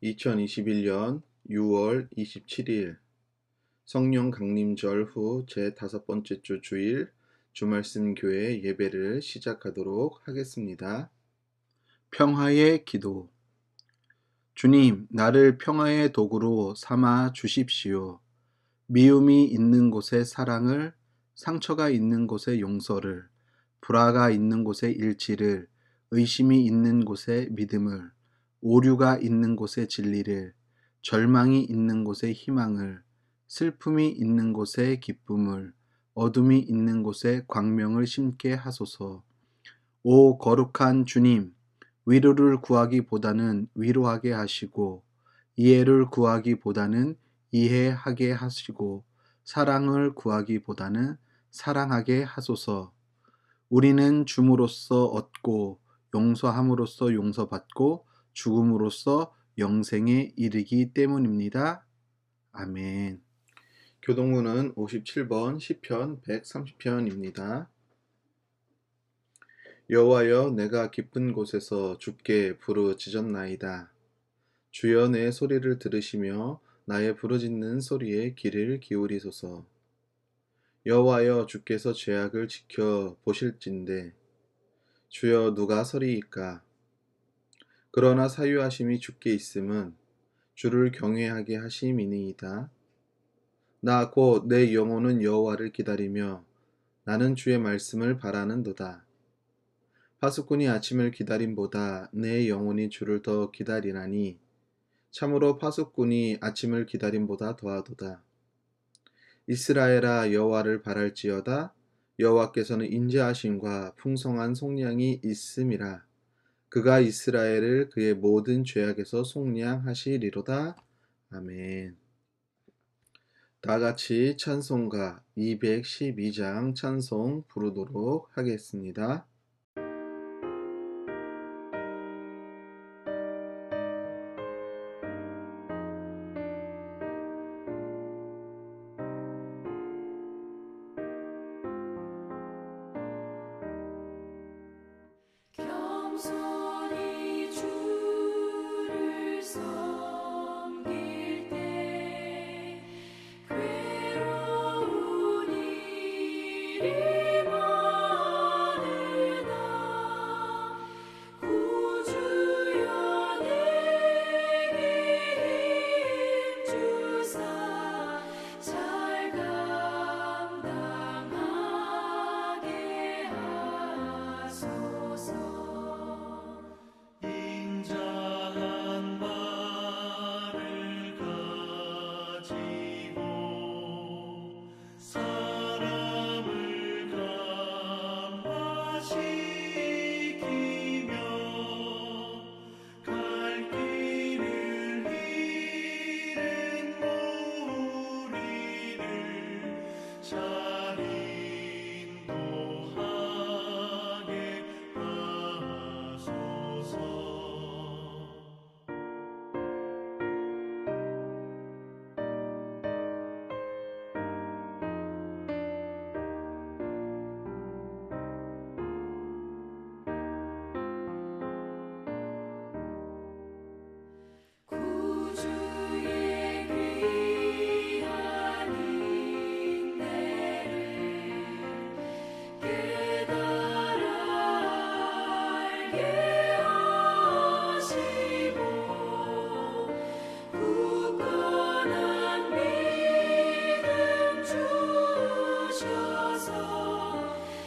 2021년 6월 27일 성령 강림절 후 제5번째 주 주일 주말씀 교회 예배를 시작하도록 하겠습니다. 평화의 기도. 주님, 나를 평화의 도구로 삼아 주십시오. 미움이 있는 곳에 사랑을, 상처가 있는 곳에 용서를, 불화가 있는 곳에 일치를, 의심이 있는 곳에 믿음을, 오류가 있는 곳에 진리를, 절망이 있는 곳에 희망을, 슬픔이 있는 곳에 기쁨을, 어둠이 있는 곳에 광명을 심게 하소서. 오 거룩한 주님, 위로를 구하기보다는 위로하게 하시고, 이해를 구하기보다는 이해하게 하시고, 사랑을 구하기보다는 사랑하게 하소서. 우리는 줌으로써 얻고, 용서함으로써 용서받고, 죽음으로써 영생에 이르기 때문입니다. 아멘. 교동문은 57번 시편 130편입니다. 여호와여, 내가 깊은 곳에서 주께 부르짖었나이다. 주여, 내 소리를 들으시며 나의 부르짖는 소리에 귀를 기울이소서. 여호와여, 주께서 죄악을 지켜 보실진대 주여, 누가 서리이까? 그러나 사유하심이 주께 있음은 주를 경외하게 하심이니이다. 나 곧 내 영혼은 여호와를 기다리며 나는 주의 말씀을 바라는도다. 파수꾼이 아침을 기다림보다 내 영혼이 주를 더 기다리나니 참으로 파수꾼이 아침을 기다림보다 더하도다. 이스라엘아, 여호와를 바랄지어다. 여호와께서는 인자하심과 풍성한 속량이 있음이라. 그가 이스라엘을 그의 모든 죄악에서 속량하시리로다. 아멘. 다같이 찬송가 212장 찬송 부르도록 하겠습니다. 겸손히 주를 섬길 때 괴로운 일이 많으나 구주여 내게 힘주사 잘 감당하게 하소서. 인자한 말을 가지고 사람을 감화시키며 갈 길을 잃은 무리를 잘 인도하게 하소서. 구주의 귀한 인내를 깨달아 알게 하시고 굳건한 믿음 주셔서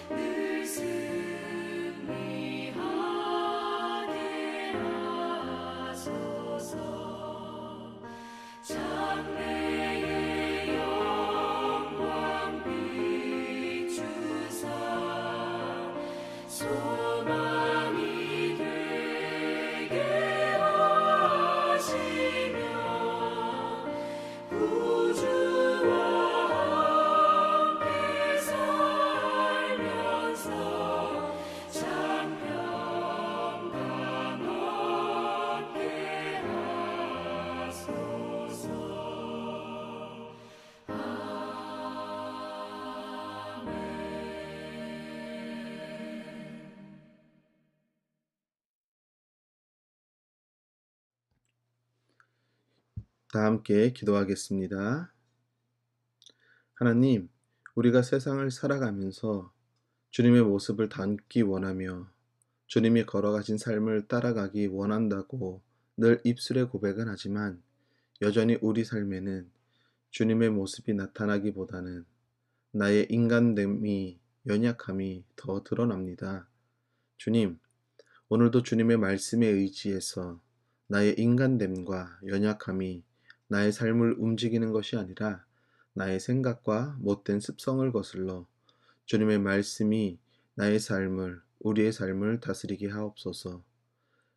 늘 승리하게 하소서. 장래의 영광 비추사 소망이 되게 하시며 구주와 함께 살면서 장평강 얻게 하소서. 아멘. 다 함께 기도하겠습니다. 하나님, 우리가 세상을 살아가면서 주님의 모습을 닮기 원하며 주님이 걸어가신 삶을 따라가기 원한다고 늘 입술에 고백은 하지만 여전히 우리 삶에는 주님의 모습이 나타나기보다는 나의 인간됨이, 연약함이 더 드러납니다. 주님, 오늘도 주님의 말씀에 의지해서 나의 인간됨과 연약함이 나의 삶을 움직이는 것이 아니라 나의 생각과 못된 습성을 거슬러 주님의 말씀이 나의 삶을, 우리의 삶을 다스리게 하옵소서.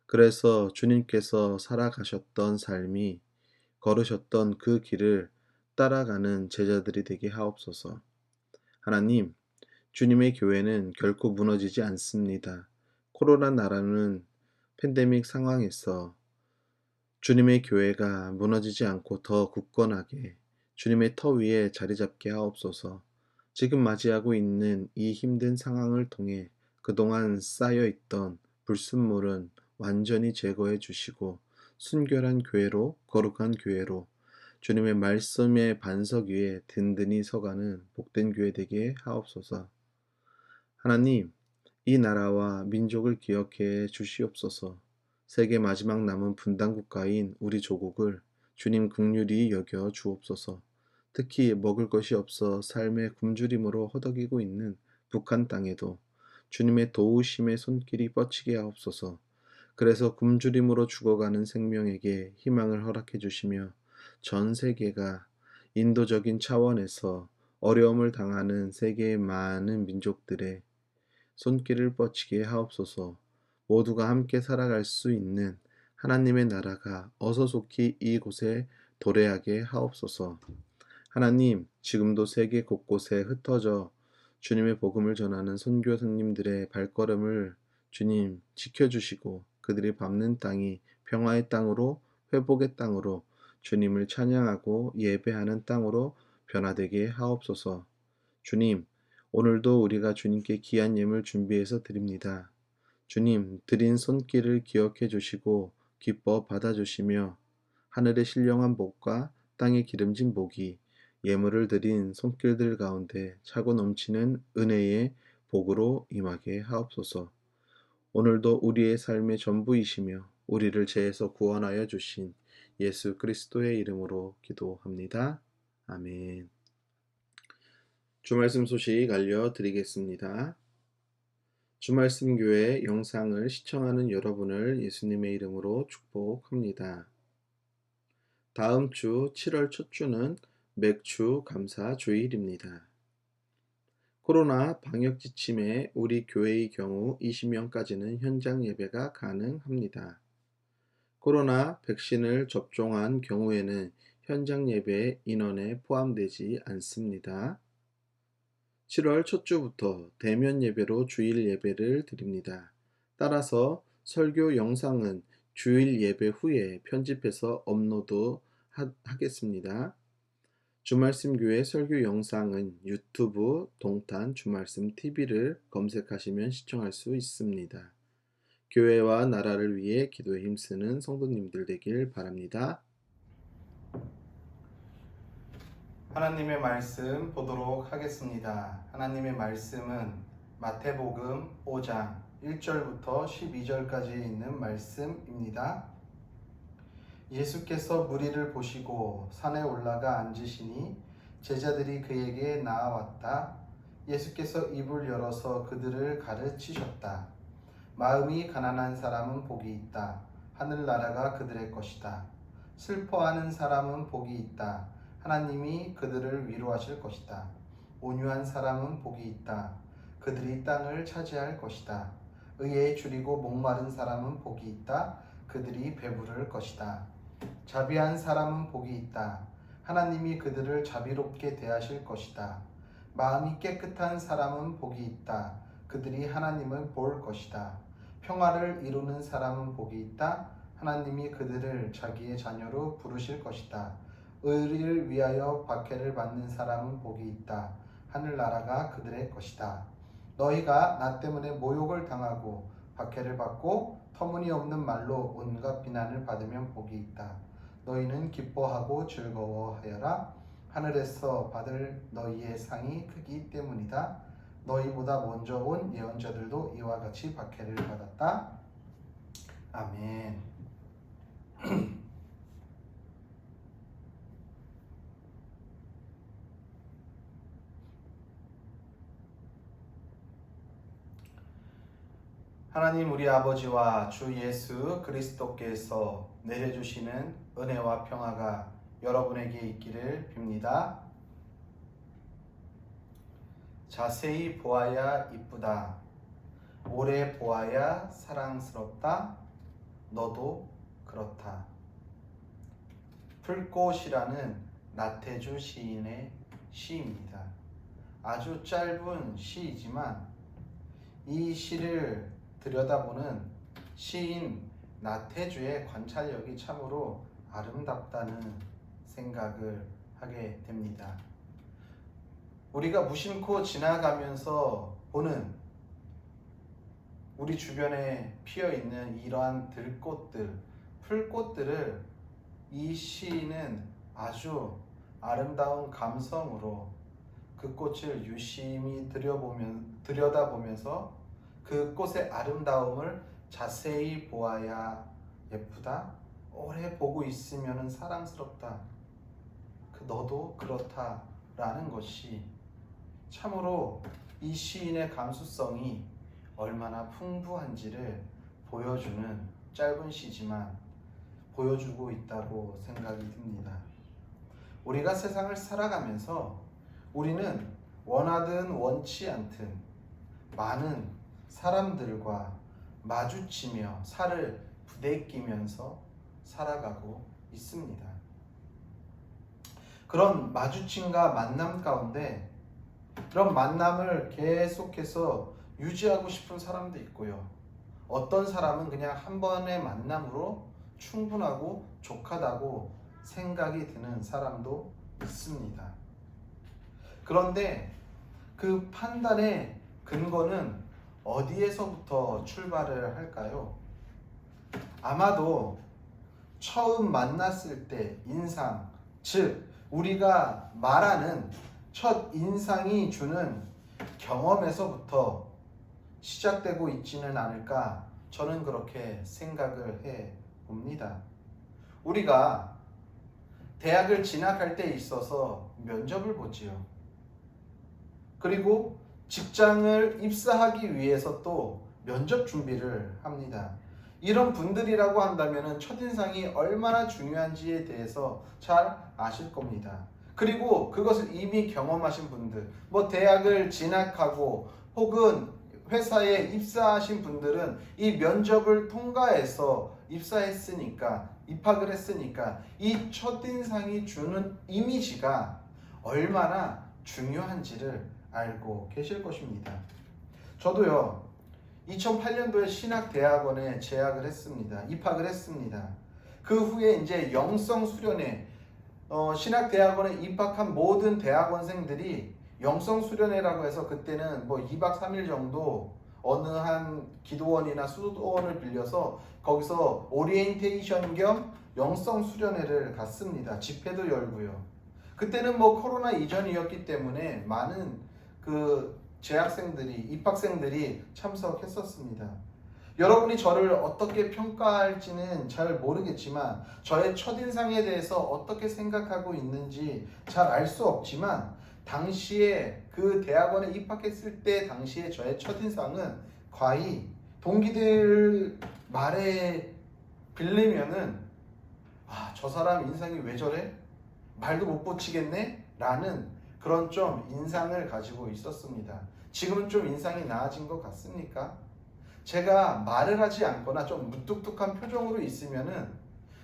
그래서 주님께서 살아가셨던 삶이, 걸으셨던 그 길을 따라가는 제자들이 되게 하옵소서. 하나님, 주님의 교회는 결코 무너지지 않습니다. 코로나 나라는 팬데믹 상황에서 주님의 교회가 무너지지 않고 더 굳건하게 주님의 터 위에 자리 잡게 하옵소서. 지금 맞이하고 있는 이 힘든 상황을 통해 그동안 쌓여있던 불순물은 완전히 제거해 주시고 순결한 교회로, 거룩한 교회로 주님의 말씀의 반석 위에 든든히 서가는 복된 교회 되게 하옵소서. 하나님, 이 나라와 민족을 기억해 주시옵소서. 세계 마지막 남은 분단 국가인 우리 조국을 주님 긍휼히 여겨 주옵소서. 특히 먹을 것이 없어 삶의 굶주림으로 허덕이고 있는 북한 땅에도 주님의 도우심의 손길이 뻗치게 하옵소서. 그래서 굶주림으로 죽어가는 생명에게 희망을 허락해 주시며 전 세계가 인도적인 차원에서 어려움을 당하는 세계의 많은 민족들의 손길을 뻗치게 하옵소서. 모두가 함께 살아갈 수 있는 하나님의 나라가 어서속히 이곳에 도래하게 하옵소서. 하나님, 지금도 세계 곳곳에 흩어져 주님의 복음을 전하는 선교사님들의 발걸음을 주님 지켜주시고 그들이 밟는 땅이 평화의 땅으로, 회복의 땅으로, 주님을 찬양하고 예배하는 땅으로 변화되게 하옵소서. 주님, 오늘도 우리가 주님께 귀한 예물 준비해서 드립니다. 주님, 드린 손길을 기억해 주시고 기뻐 받아주시며 하늘의 신령한 복과 땅의 기름진 복이 예물을 드린 손길들 가운데 차고 넘치는 은혜의 복으로 임하게 하옵소서. 오늘도 우리의 삶의 전부이시며 우리를 죄에서 구원하여 주신 예수 그리스도의 이름으로 기도합니다. 아멘. 주말씀 소식 알려드리겠습니다. 주말씀 교회 영상을 시청하는 여러분을 예수님의 이름으로 축복합니다. 다음 주 7월 첫 주는 맥주 감사 주일입니다. 코로나 방역 지침에 우리 교회의 경우 20명까지는 현장 예배가 가능합니다. 코로나 백신을 접종한 경우에는 현장 예배 인원에 포함되지 않습니다. 7월 첫 주부터 대면 예배로 주일 예배를 드립니다. 따라서 설교 영상은 주일 예배 후에 편집해서 업로드 하겠습니다. 주말씀 교회 설교 영상은 유튜브 동탄 주말씀 TV를 검색하시면 시청할 수 있습니다. 교회와 나라를 위해 기도에 힘쓰는 성도님들 되길 바랍니다. 하나님의 말씀 보도록 하겠습니다. 하나님의 말씀은 마태복음 5장 1절부터 12절까지 있는 말씀입니다. 예수께서 무리를 보시고 산에 올라가 앉으시니 제자들이 그에게 나아왔다. 예수께서 입을 열어서 그들을 가르치셨다. 마음이 가난한 사람은 복이 있다. 하늘나라가 그들의 것이다. 슬퍼하는 사람은 복이 있다. 하나님이 그들을 위로하실 것이다. 온유한 사람은 복이 있다. 그들이 땅을 차지할 것이다. 의에 줄이고 목마른 사람은 복이 있다. 그들이 배부를 것이다. 자비한 사람은 복이 있다. 하나님이 그들을 자비롭게 대하실 것이다. 마음이 깨끗한 사람은 복이 있다. 그들이 하나님을 볼 것이다. 평화를 이루는 사람은 복이 있다. 하나님이 그들을 자기의 자녀로 부르실 것이다. 의를 위하여 박해를 받는 사람은 복이 있다. 하늘나라가 그들의 것이다. 너희가 나 때문에 모욕을 당하고 박해를 받고 터무니없는 말로 온갖 비난을 받으면 복이 있다. 너희는 기뻐하고 즐거워하여라. 하늘에서 받을 너희의 상이 크기 때문이다. 너희보다 먼저 온 예언자들도 이와 같이 박해를 받았다. 아멘. 하나님 우리 아버지와 주 예수 그리스도께서 내려주시는 은혜와 평화가 여러분에게 있기를 빕니다. 자세히 보아야 이쁘다. 오래 보아야 사랑스럽다. 너도 그렇다. 풀꽃이라는 나태주 시인의 시입니다. 아주 짧은 시이지만 이 시를 들여다보는 시인 나태주의 관찰력이 참으로 아름답다는 생각을 하게 됩니다. 우리가 무심코 지나가면서 보는 우리 주변에 피어있는 이러한 들꽃들, 풀꽃들을 이 시인은 아주 아름다운 감성으로 그 꽃을 유심히 들여다보면서 그 꽃의 아름다움을 자세히 보아야 예쁘다. 오래 보고 있으면 사랑스럽다. 너도 그렇다 라는 것이 참으로 이 시인의 감수성이 얼마나 풍부한지를 보여주는 짧은 시지만 보여주고 있다고 생각이 듭니다. 우리가 세상을 살아가면서 우리는 원하든 원치 않든 많은 사람들과 마주치며 살을 부대끼면서 살아가고 있습니다. 그런 마주침과 만남 가운데 그런 만남을 계속해서 유지하고 싶은 사람도 있고요. 어떤 사람은 그냥 한 번의 만남으로 충분하고 족하다고 생각이 드는 사람도 있습니다. 그런데 그 판단의 근거는 어디에서부터 출발을 할까요? 아마도 처음 만났을 때 인상, 즉 우리가 말하는 첫 인상이 주는 경험에서부터 시작되고 있지는 않을까 저는 그렇게 생각을 해 봅니다. 우리가 대학을 진학할 때 있어서 면접을 보지요. 그리고 직장을 입사하기 위해서 또 면접 준비를 합니다. 이런 분들이라고 한다면 첫인상이 얼마나 중요한지에 대해서 잘 아실 겁니다. 그리고 그것을 이미 경험하신 분들, 대학을 진학하고 혹은 회사에 입사하신 분들은 이 면접을 통과해서 입학을 했으니까 이 첫인상이 주는 이미지가 얼마나 중요한지를 알고 계실 것입니다. 저도요 2008년도에 신학대학원에 입학을 했습니다. 그 후에 이제 영성수련회, 신학대학원에 입학한 모든 대학원생들이 영성수련회라고 해서 그때는 2박 3일 정도 어느 한 기도원이나 수도원을 빌려서 거기서 오리엔테이션 겸 영성수련회를 갔습니다. 집회도 열고요. 그때는 코로나 이전이었기 때문에 많은 입학생들이 참석했었습니다. 여러분이 저를 어떻게 평가할지는 잘 모르겠지만 저의 첫인상에 대해서 어떻게 생각하고 있는지 잘 알 수 없지만 당시에 그 대학원에 입학했을 때 당시에 저의 첫인상은 과히 동기들 말에 빌리면은 저 사람 인상이 왜 저래? 말도 못 붙이겠네? 라는 그런 좀 인상을 가지고 있었습니다. 지금은 좀 인상이 나아진 것 같습니까? 제가 말을 하지 않거나 좀 무뚝뚝한 표정으로 있으면은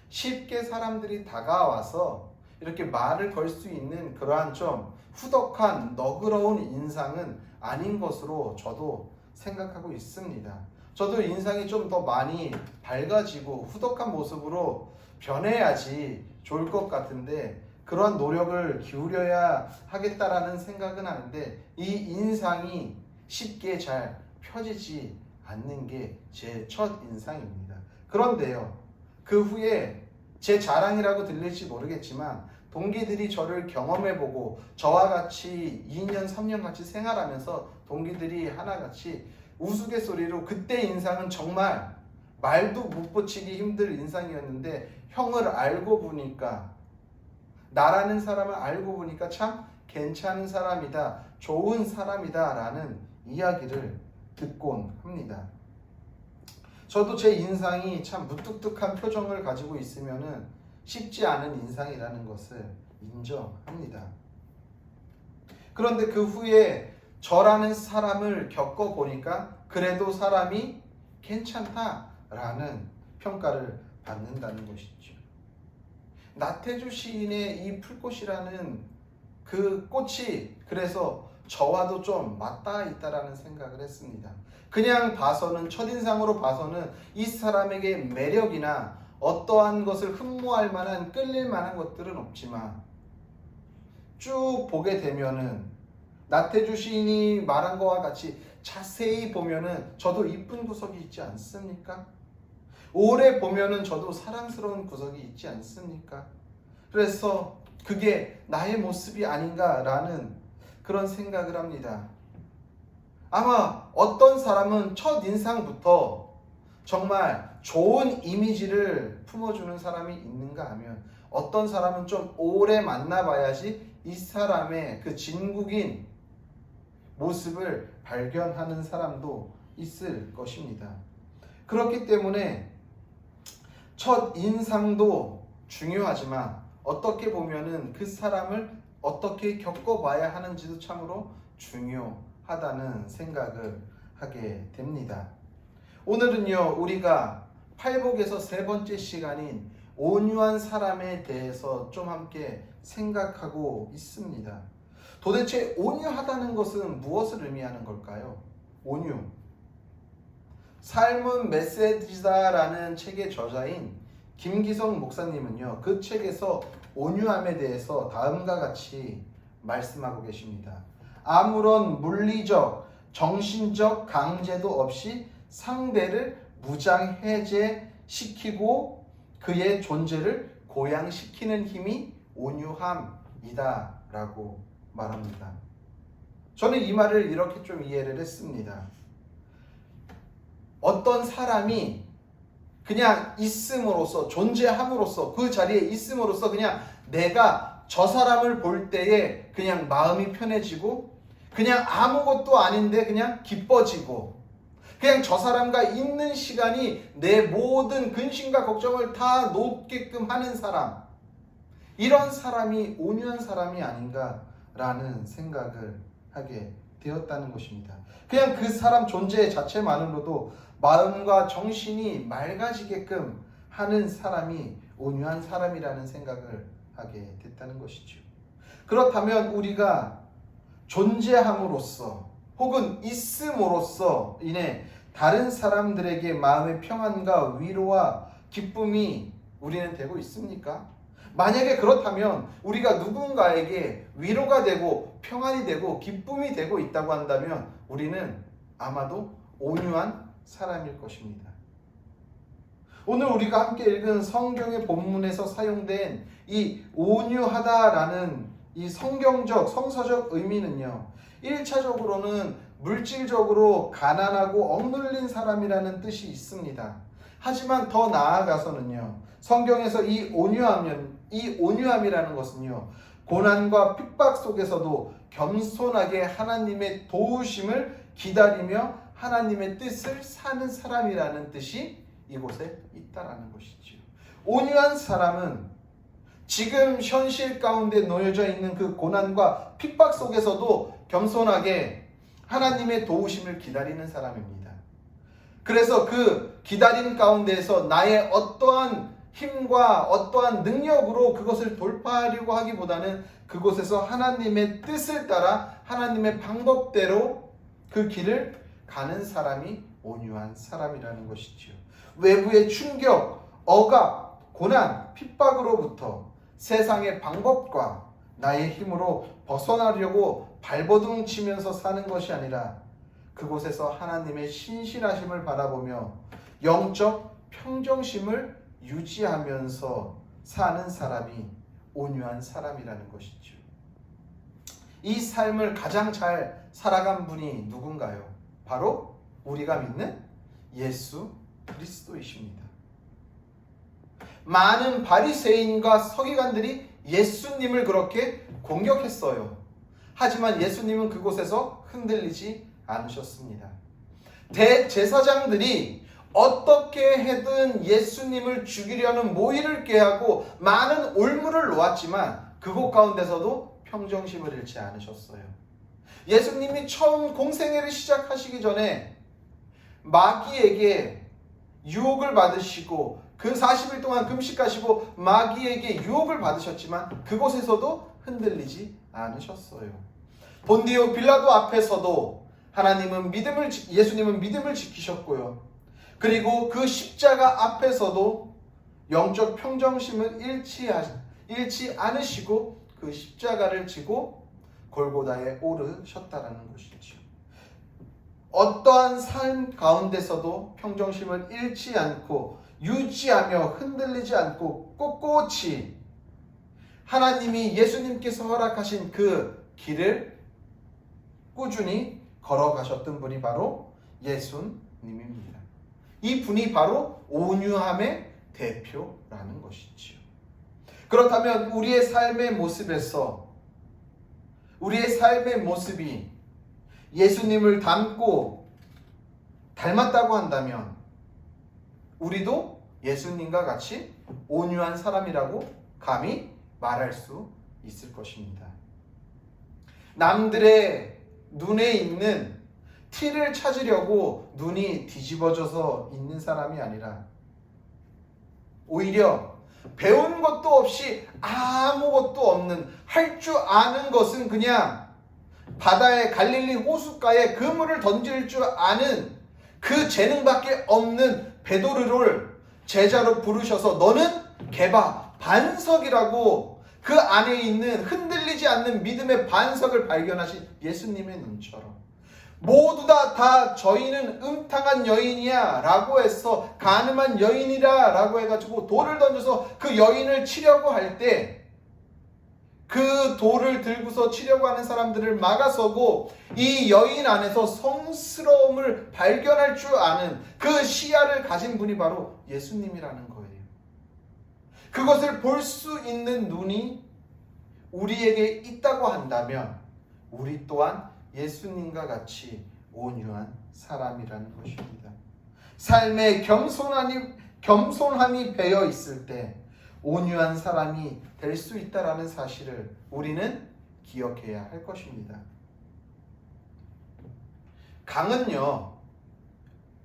쉽게 사람들이 다가와서 이렇게 말을 걸 수 있는 그러한 좀 후덕한 너그러운 인상은 아닌 것으로 저도 생각하고 있습니다. 저도 인상이 좀 더 많이 밝아지고 후덕한 모습으로 변해야지 좋을 것 같은데 그러한 노력을 기울여야 하겠다라는 생각은 하는데 이 인상이 쉽게 잘 펴지지 않는 게 제 첫 인상입니다. 그런데요, 그 후에 제 자랑이라고 들릴지 모르겠지만 동기들이 저를 경험해보고 저와 같이 2년, 3년 같이 생활하면서 동기들이 하나같이 우스갯소리로 그때 인상은 정말 말도 못 붙이기 힘들 인상이었는데 형을 알고 보니까, 나라는 사람을 알고 보니까 참 괜찮은 사람이다, 좋은 사람이다 라는 이야기를 듣곤 합니다. 저도 제 인상이 참 무뚝뚝한 표정을 가지고 있으면은 쉽지 않은 인상이라는 것을 인정합니다. 그런데 그 후에 저라는 사람을 겪어보니까 그래도 사람이 괜찮다라는 평가를 받는다는 것이죠. 나태주 시인의 이 풀꽃이라는 그 꽃이 그래서 저와도 좀 맞닿아 있다라는 생각을 했습니다. 그냥 봐서는, 첫인상으로 봐서는 이 사람에게 매력이나 어떠한 것을 흠모할 만한, 끌릴 만한 것들은 없지만 쭉 보게 되면은 나태주 시인이 말한 것과 같이 자세히 보면은 저도 이쁜 구석이 있지 않습니까? 오래 보면은 저도 사랑스러운 구석이 있지 않습니까? 그래서 그게 나의 모습이 아닌가라는 그런 생각을 합니다. 아마 어떤 사람은 첫 인상부터 정말 좋은 이미지를 품어주는 사람이 있는가 하면 어떤 사람은 좀 오래 만나봐야지 이 사람의 그 진국인 모습을 발견하는 사람도 있을 것입니다. 그렇기 때문에 첫 인상도 중요하지만 어떻게 보면은 그 사람을 어떻게 겪어봐야 하는지도 참으로 중요하다는 생각을 하게 됩니다. 오늘은요, 우리가 팔복에서 세 번째 시간인 온유한 사람에 대해서 좀 함께 생각하고 있습니다. 도대체 온유하다는 것은 무엇을 의미하는 걸까요? 온유. 삶은 메시지다라는 책의 저자인 김기성 목사님은요, 그 책에서 온유함에 대해서 다음과 같이 말씀하고 계십니다. 아무런 물리적, 정신적 강제도 없이 상대를 무장해제시키고 그의 존재를 고양시키는 힘이 온유함이다 라고 말합니다. 저는 이 말을 이렇게 좀 이해를 했습니다. 어떤 사람이 그냥 있음으로써, 존재함으로써, 그 자리에 있음으로써 그냥 내가 저 사람을 볼 때에 그냥 마음이 편해지고 그냥 아무것도 아닌데 그냥 기뻐지고 그냥 저 사람과 있는 시간이 내 모든 근심과 걱정을 다 놓게끔 하는 사람, 이런 사람이 온유한 사람이 아닌가라는 생각을 하게 되었다는 것입니다. 그냥 그 사람 존재 자체만으로도 마음과 정신이 맑아지게끔 하는 사람이 온유한 사람이라는 생각을 하게 됐다는 것이죠. 그렇다면 우리가 존재함으로써 혹은 있음으로써 인해 다른 사람들에게 마음의 평안과 위로와 기쁨이 우리는 되고 있습니까? 만약에 그렇다면 우리가 누군가에게 위로가 되고 평안이 되고 기쁨이 되고 있다고 한다면 우리는 아마도 온유한 사람일 것입니다. 오늘 우리가 함께 읽은 성경의 본문에서 사용된 이 온유하다라는 이 성경적, 성서적 의미는요, 1차적으로는 물질적으로 가난하고 억눌린 사람이라는 뜻이 있습니다. 하지만 더 나아가서는요, 성경에서 이 온유함이라는 것은요, 고난과 핍박 속에서도 겸손하게 하나님의 도우심을 기다리며 하나님의 뜻을 사는 사람이라는 뜻이 이곳에 있다라는 것이죠. 온유한 사람은 지금 현실 가운데 놓여져 있는 그 고난과 핍박 속에서도 겸손하게 하나님의 도우심을 기다리는 사람입니다. 그래서 그 기다림 가운데에서 나의 어떠한 힘과 어떠한 능력으로 그것을 돌파하려고 하기보다는 그곳에서 하나님의 뜻을 따라 하나님의 방법대로 그 길을 가는 사람이 온유한 사람이라는 것이지요. 외부의 충격, 억압, 고난, 핍박으로부터 세상의 방법과 나의 힘으로 벗어나려고 발버둥 치면서 사는 것이 아니라 그곳에서 하나님의 신실하심을 바라보며 영적 평정심을 유지하면서 사는 사람이 온유한 사람이라는 것이죠. 이 삶을 가장 잘 살아간 분이 누군가요? 바로 우리가 믿는 예수 그리스도이십니다. 많은 바리새인과 서기관들이 예수님을 그렇게 공격했어요. 하지만 예수님은 그곳에서 흔들리지 않으셨습니다. 대제사장들이 어떻게 해든 예수님을 죽이려는 모의를 꾀하고 많은 올무를 놓았지만 그곳 가운데서도 평정심을 잃지 않으셨어요. 예수님이 처음 공생애를 시작하시기 전에 마귀에게 유혹을 받으시고 그 40일 동안 금식하시고 마귀에게 유혹을 받으셨지만 그곳에서도 흔들리지 않으셨어요. 본디오 빌라도 앞에서도 예수님은 믿음을 지키셨고요. 그리고 그 십자가 앞에서도 영적 평정심을 잃지 않으시고 그 십자가를 지고 골고다에 오르셨다라는 것이죠. 어떠한 삶 가운데서도 평정심을 잃지 않고 유지하며 흔들리지 않고 꼿꼿이 하나님이 예수님께서 허락하신 그 길을 꾸준히 걸어가셨던 분이 바로 예수님입니다. 이 분이 바로 온유함의 대표라는 것이지요. 그렇다면 우리의 삶의 모습이 예수님을 닮았다고 한다면 우리도 예수님과 같이 온유한 사람이라고 감히 말할 수 있을 것입니다. 남들의 눈에 있는 티를 찾으려고 눈이 뒤집어져서 있는 사람이 아니라 오히려 배운 것도 없이 아무것도 없는 할 줄 아는 것은 그냥 바다의 갈릴리 호숫가에 그물을 던질 줄 아는 그 재능밖에 없는 베드로를 제자로 부르셔서 너는 게바 반석이라고 그 안에 있는 흔들리지 않는 믿음의 반석을 발견하신 예수님의 눈처럼 모두 다 저희는 음탕한 여인이야 라고 해서 간음한 여인이라 라고 해가지고 돌을 던져서 그 여인을 치려고 할 때 그 돌을 들고서 치려고 하는 사람들을 막아서고 이 여인 안에서 성스러움을 발견할 줄 아는 그 시야를 가진 분이 바로 예수님이라는 거예요. 그것을 볼 수 있는 눈이 우리에게 있다고 한다면 우리 또한 예수님과 같이 온유한 사람이라는 것입니다. 삶에 겸손함이 배어 있을 때 온유한 사람이 될 수 있다라는 사실을 우리는 기억해야 할 것입니다. 강은요,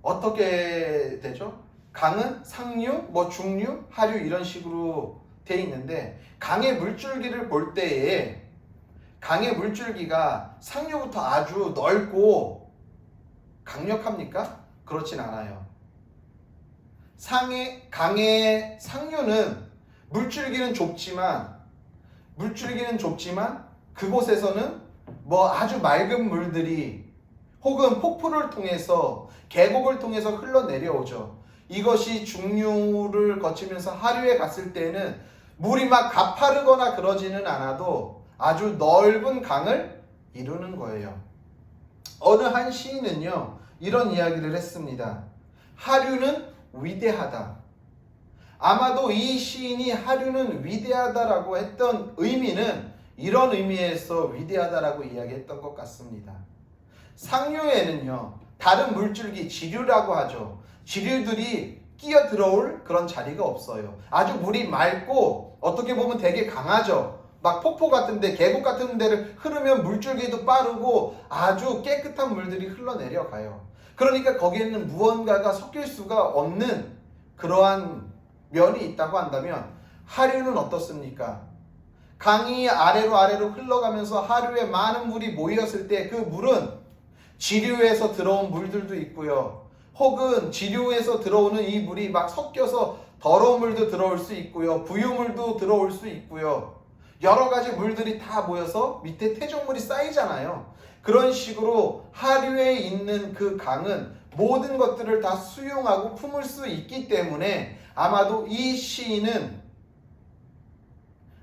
어떻게 되죠? 강은 상류, 중류, 하류 이런 식으로 돼 있는데 강의 물줄기를 볼 때에 강의 물줄기가 상류부터 아주 넓고 강력합니까? 그렇진 않아요. 강의 상류는 물줄기는 좁지만 그곳에서는 아주 맑은 물들이 혹은 폭포를 통해서 계곡을 통해서 흘러내려오죠. 이것이 중류를 거치면서 하류에 갔을 때는 물이 막 가파르거나 그러지는 않아도 아주 넓은 강을 이루는 거예요. 어느 한 시인은요 이런 이야기를 했습니다. 하류는 위대하다. 아마도 이 시인이 하류는 위대하다라고 했던 의미는 이런 의미에서 위대하다라고 이야기했던 것 같습니다. 상류에는요 다른 물줄기 지류라고 하죠. 지류들이 끼어 들어올 그런 자리가 없어요. 아주 물이 맑고 어떻게 보면 되게 강하죠. 막 폭포 같은데 계곡 같은 데를 흐르면 물줄기도 빠르고 아주 깨끗한 물들이 흘러내려가요. 그러니까 거기에는 무언가가 섞일 수가 없는 그러한 면이 있다고 한다면 하류는 어떻습니까? 강이 아래로 흘러가면서 하류에 많은 물이 모였을 때 그 물은 지류에서 들어온 물들도 있고요. 혹은 지류에서 들어오는 이 물이 막 섞여서 더러운 물도 들어올 수 있고요. 부유물도 들어올 수 있고요. 여러 가지 물들이 다 모여서 밑에 태조물이 쌓이잖아요. 그런 식으로 하류에 있는 그 강은 모든 것들을 다 수용하고 품을 수 있기 때문에 아마도 이 시인은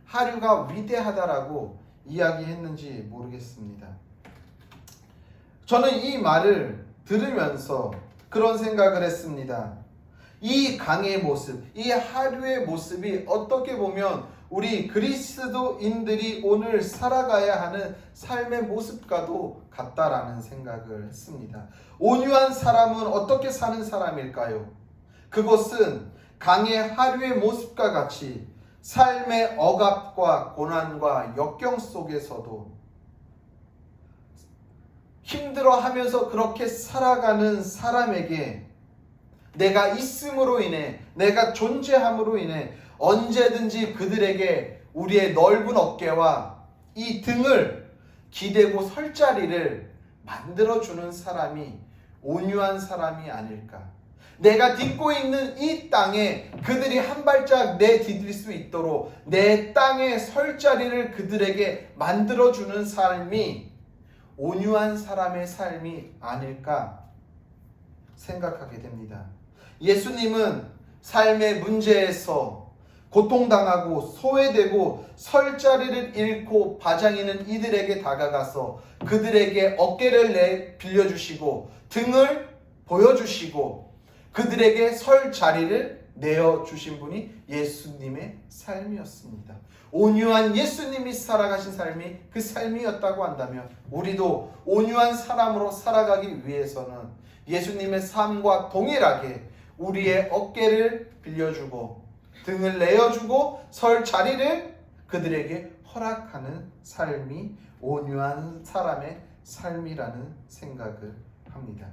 하류가 위대하다라고 이야기했는지 모르겠습니다. 저는 이 말을 들으면서 그런 생각을 했습니다. 이 강의 모습, 이 하류의 모습이 어떻게 보면 우리 그리스도인들이 오늘 살아가야 하는 삶의 모습과도 같다라는 생각을 했습니다. 온유한 사람은 어떻게 사는 사람일까요? 그것은 강의 하류의 모습과 같이 삶의 억압과 고난과 역경 속에서도 힘들어하면서 그렇게 살아가는 사람에게 내가 있음으로 인해, 내가 존재함으로 인해 언제든지 그들에게 우리의 넓은 어깨와 이 등을 기대고 설 자리를 만들어주는 사람이 온유한 사람이 아닐까. 내가 딛고 있는 이 땅에 그들이 한 발짝 내디딜 수 있도록 내 땅에 설 자리를 그들에게 만들어주는 삶이 온유한 사람의 삶이 아닐까 생각하게 됩니다. 예수님은 삶의 문제에서 고통당하고 소외되고 설 자리를 잃고 바장이는 이들에게 다가가서 그들에게 어깨를 빌려주시고 등을 보여주시고 그들에게 설 자리를 내어주신 분이 예수님의 삶이었습니다. 온유한 예수님이 살아가신 삶이 그 삶이었다고 한다면 우리도 온유한 사람으로 살아가기 위해서는 예수님의 삶과 동일하게 우리의 어깨를 빌려주고 등을 내어주고 설 자리를 그들에게 허락하는 삶이 온유한 사람의 삶이라는 생각을 합니다.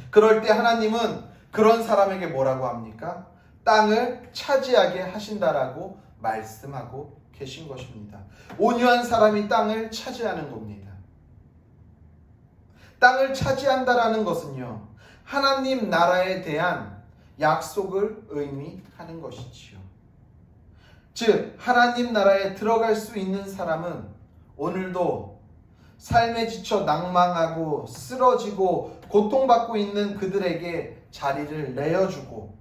그럴 때 하나님은 그런 사람에게 뭐라고 합니까? 땅을 차지하게 하신다라고 말씀하고 계신 것입니다. 온유한 사람이 땅을 차지하는 겁니다. 땅을 차지한다라는 것은요, 하나님 나라에 대한 약속을 의미하는 것이지요. 즉 하나님 나라에 들어갈 수 있는 사람은 오늘도 삶에 지쳐 낭망하고 쓰러지고 고통받고 있는 그들에게 자리를 내어주고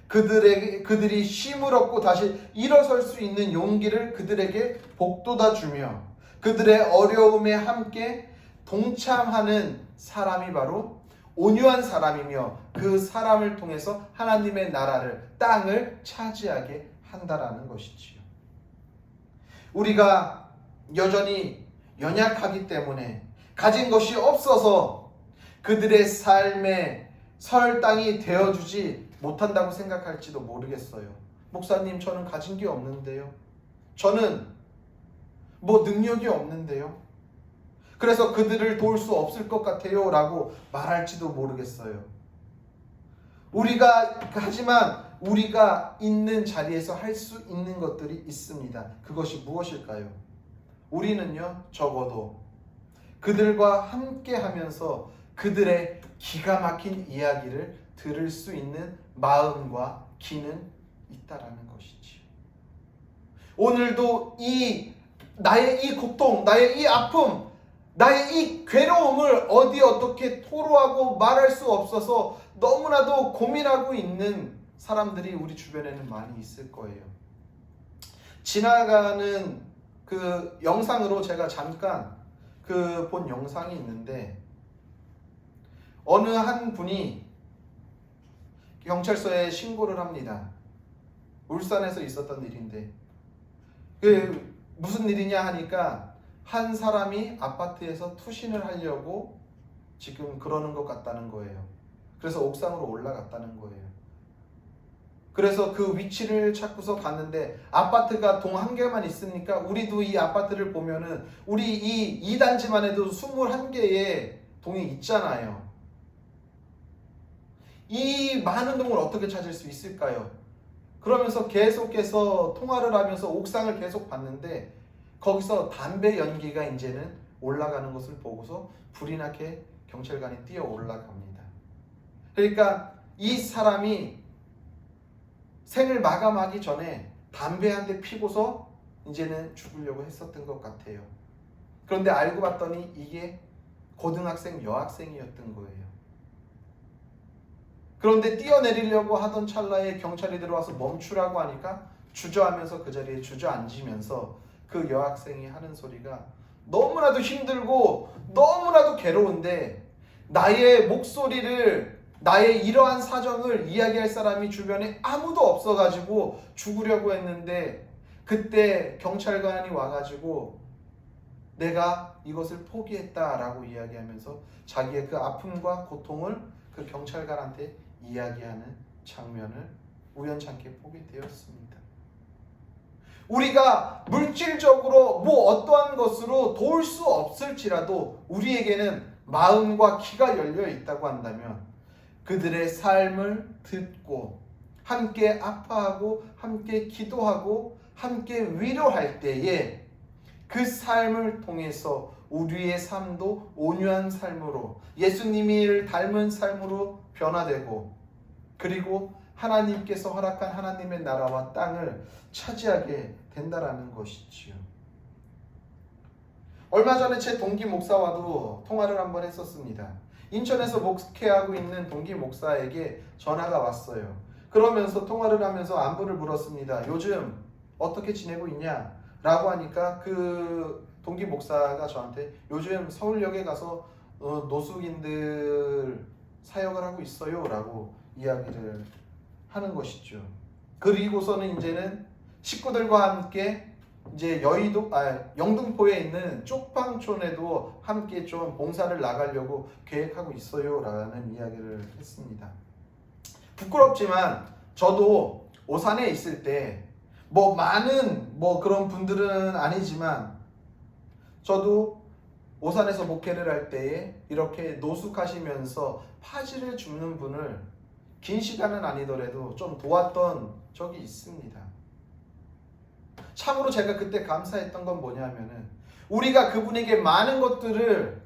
그들이 쉼을 얻고 다시 일어설 수 있는 용기를 그들에게 복돋아 주며 그들의 어려움에 함께 동참하는 사람이 바로 온유한 사람이며 그 사람을 통해서 하나님의 나라를 땅을 차지하게 한다라는 것이지요. 우리가 여전히 연약하기 때문에 가진 것이 없어서 그들의 삶에 설 땅이 되어주지 못한다고 생각할지도 모르겠어요. 목사님, 저는 가진 게 없는데요. 저는 능력이 없는데요. 그래서 그들을 도울 수 없을 것 같아요 라고 말할지도 모르겠어요. 하지만 우리가 있는 자리에서 할 수 있는 것들이 있습니다. 그것이 무엇일까요? 우리는요, 적어도 그들과 함께 하면서 그들의 기가 막힌 이야기를 들을 수 있는 마음과 기는 있다라는 것이지요. 오늘도 나의 이 고통, 나의 이 아픔, 나의 이 괴로움을 어떻게 토로하고 말할 수 없어서 너무나도 고민하고 있는 사람들이 우리 주변에는 많이 있을 거예요. 지나가는 그 영상으로 제가 잠깐 본 영상이 있는데 어느 한 분이 경찰서에 신고를 합니다. 울산에서 있었던 일인데 무슨 일이냐 하니까 한 사람이 아파트에서 투신을 하려고 지금 그러는 것 같다는 거예요. 그래서 옥상으로 올라갔다는 거예요. 그래서 그 위치를 찾고서 갔는데 아파트가 동 한 개만 있으니까 우리도 이 아파트를 보면은 우리 이 2단지만 해도 21개의 동이 있잖아요. 이 많은 동을 어떻게 찾을 수 있을까요? 그러면서 계속해서 통화를 하면서 옥상을 계속 봤는데 거기서 담배 연기가 이제는 올라가는 것을 보고서 불이 나게 경찰관이 뛰어 올라갑니다. 그러니까 이 사람이 생을 마감하기 전에 담배 한 대 피고서 이제는 죽으려고 했었던 것 같아요. 그런데 알고 봤더니 이게 고등학생 여학생이었던 거예요. 그런데 뛰어내리려고 하던 찰나에 경찰이 들어와서 멈추라고 하니까 주저하면서 그 자리에 주저앉으면서 그 여학생이 하는 소리가 너무나도 힘들고 너무나도 괴로운데 나의 목소리를, 나의 이러한 사정을 이야기할 사람이 주변에 아무도 없어가지고 죽으려고 했는데 그때 경찰관이 와가지고 내가 이것을 포기했다라고 이야기하면서 자기의 그 아픔과 고통을 그 경찰관한테 이야기하는 장면을 우연찮게 보게 되었습니다. 우리가 물질적으로 뭐 어떠한 것으로 도울 수 없을지라도 우리에게는 마음과 귀가 열려 있다고 한다면 그들의 삶을 듣고 함께 아파하고 함께 기도하고 함께 위로할 때에 그 삶을 통해서 우리의 삶도 온유한 삶으로 예수님을 닮은 삶으로 변화되고 그리고 하나님께서 허락한 하나님의 나라와 땅을 차지하게 된다라는 것이지요. 얼마 전에 제 동기 목사와도 통화를 한번 했었습니다. 인천에서 목회하고 있는 동기 목사에게 전화가 왔어요. 그러면서 통화를 하면서 안부를 물었습니다. 요즘 어떻게 지내고 있냐? 라고 하니까 그 동기 목사가 저한테 요즘 서울역에 가서 노숙인들 사역을 하고 있어요 라고 이야기를 하는 것이죠. 그리고서는 이제는 식구들과 함께 이제 영등포에 있는 쪽방촌에도 함께 좀 봉사를 나가려고 계획하고 있어요 라는 이야기를 했습니다. 부끄럽지만 저도 오산에 있을 때 뭐 많은 그런 분들은 아니지만 저도 오산에서 목회를 할 때에 이렇게 노숙하시면서 파지를 줍는 분을 긴 시간은 아니더라도 좀 도왔던 적이 있습니다. 참으로 제가 그때 감사했던 건 뭐냐면은 우리가 그분에게 많은 것들을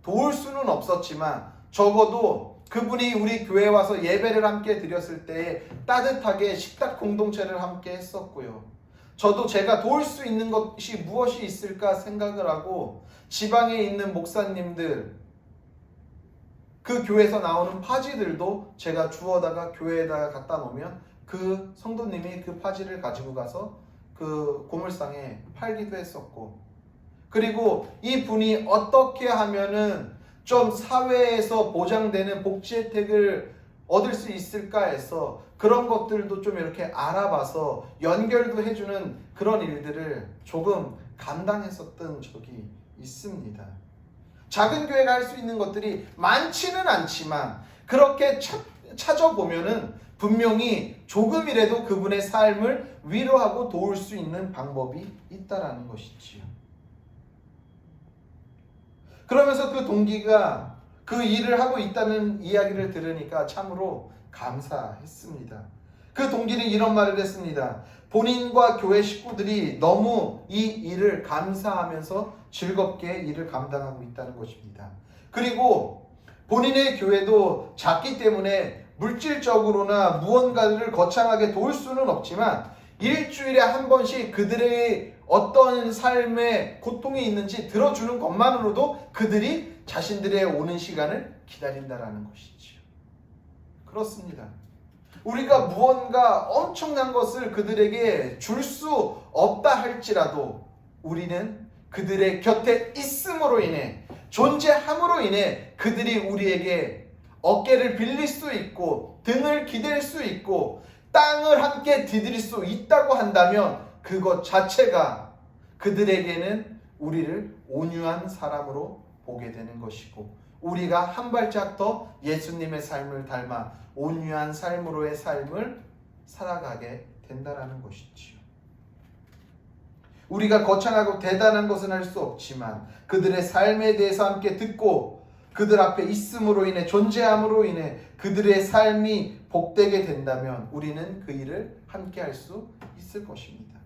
도울 수는 없었지만 적어도 그분이 우리 교회에 와서 예배를 함께 드렸을 때 따뜻하게 식탁 공동체를 함께 했었고요. 저도 제가 도울 수 있는 것이 무엇이 있을까 생각을 하고 지방에 있는 목사님들, 그 교회에서 나오는 파지들도 제가 주워다가 교회에다가 갖다 놓으면 그 성도님이 그 파지를 가지고 가서 그 고물상에 팔기도 했었고, 그리고 이 분이 어떻게 하면은 좀 사회에서 보장되는 복지 혜택을 얻을 수 있을까 해서 그런 것들도 좀 이렇게 알아봐서 연결도 해주는 그런 일들을 조금 감당했었던 적이 있습니다. 작은 교회가 할 수 있는 것들이 많지는 않지만 그렇게 찾아보면은 분명히 조금이라도 그분의 삶을 위로하고 도울 수 있는 방법이 있다라는 것이지요. 그러면서 그 동기가 그 일을 하고 있다는 이야기를 들으니까 참으로 감사했습니다. 그 동기는 이런 말을 했습니다. 본인과 교회 식구들이 너무 이 일을 감사하면서 즐겁게 일을 감당하고 있다는 것입니다. 그리고 본인의 교회도 작기 때문에 물질적으로나 무언가를 거창하게 도울 수는 없지만 일주일에 한 번씩 그들의 어떤 삶에 고통이 있는지 들어주는 것만으로도 그들이 자신들의 오는 시간을 기다린다라는 것이지요. 그렇습니다. 우리가 무언가 엄청난 것을 그들에게 줄 수 없다 할지라도 우리는 그들의 곁에 있음으로 인해, 존재함으로 인해 그들이 우리에게 어깨를 빌릴 수 있고 등을 기댈 수 있고 땅을 함께 디딜 수 있다고 한다면 그것 자체가 그들에게는 우리를 온유한 사람으로 보게 되는 것이고, 우리가 한 발짝 더 예수님의 삶을 닮아 온유한 삶으로의 삶을 살아가게 된다라는 것이지요. 우리가 거창하고 대단한 것은 할 수 없지만 그들의 삶에 대해서 함께 듣고 그들 앞에 있음으로 인해, 존재함으로 인해 그들의 삶이 복되게 된다면 우리는 그 일을 함께 할 수 있을 것입니다.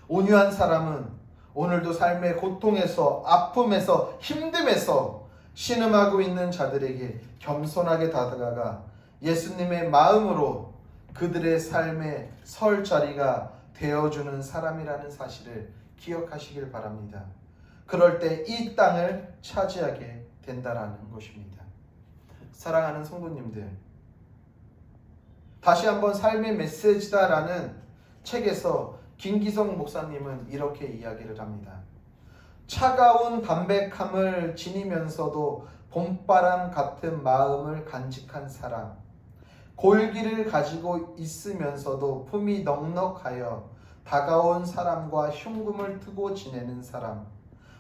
온유한 사람은 오늘도 삶의 고통에서, 아픔에서, 힘듦에서 신음하고 있는 자들에게 겸손하게 다가가 예수님의 마음으로 그들의 삶에 설 자리가 되어주는 사람이라는 사실을 기억하시길 바랍니다. 그럴 때 이 땅을 차지하게 된다라는 것입니다. 사랑하는 성도님들, 다시 한번 삶의 메시지다라는 책에서 김기성 목사님은 이렇게 이야기를 합니다. 차가운 담백함을 지니면서도 봄바람 같은 마음을 간직한 사람, 골기를 가지고 있으면서도 품이 넉넉하여 다가온 사람과 흉금을 트고 지내는 사람,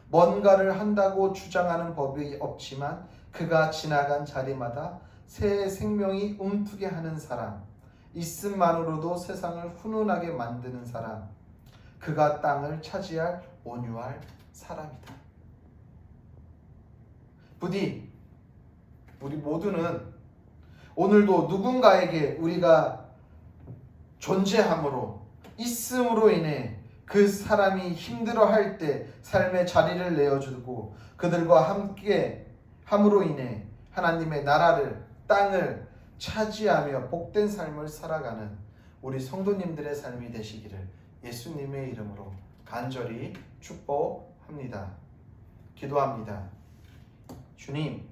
뭔가를 한다고 주장하는 법이 없지만 그가 지나간 자리마다 새 생명이 움트게 하는 사람, 있음만으로도 세상을 훈훈하게 만드는 사람, 그가 땅을 차지할 온유할 사람이다. 부디 우리 모두는 오늘도 누군가에게 우리가 존재함으로, 있음으로 인해 그 사람이 힘들어할 때 삶의 자리를 내어주고 그들과 함께 함으로 인해 하나님의 나라를, 땅을 차지하며 복된 삶을 살아가는 우리 성도님들의 삶이 되시기를 예수님의 이름으로 간절히 축복합니다. 기도합니다. 주님,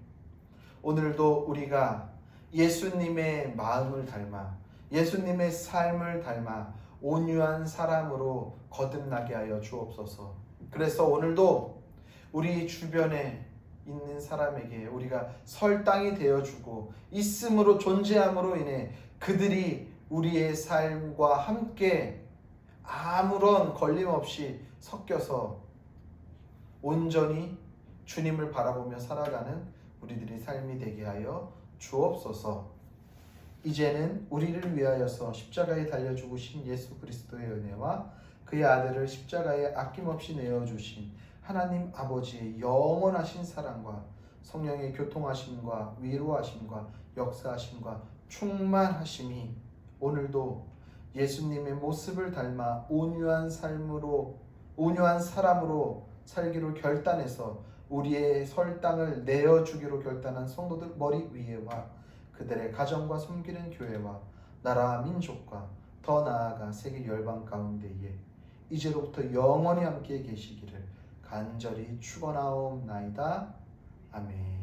오늘도 우리가 예수님의 마음을 닮아, 예수님의 삶을 닮아 온유한 사람으로 거듭나게 하여 주옵소서. 그래서 오늘도 우리 주변에 있는 사람에게 우리가 설당이 되어주고 있음으로, 존재함으로 인해 그들이 우리의 삶과 함께 아무런 걸림 없이 섞여서 온전히 주님을 바라보며 살아가는 우리들의 삶이 되게 하여 주옵소서. 이제는 우리를 위하여서 십자가에 달려 죽으신 예수 그리스도의 은혜와 그의 아들을 십자가에 아낌없이 내어주신 하나님 아버지의 영원하신 사랑과 성령의 교통하심과 위로하심과 역사하심과 충만하심이 오늘도 예수님의 모습을 닮아 온유한 사람으로 살기로 결단해서 우리의 설당을 내어주기로 결단한 성도들 머리 위에와 그들의 가정과 섬기는 교회와 나라와 민족과 더 나아가 세계 열방 가운데에 이제로부터 영원히 함께 계시기를 간절히 축원하옵나이다. 아멘.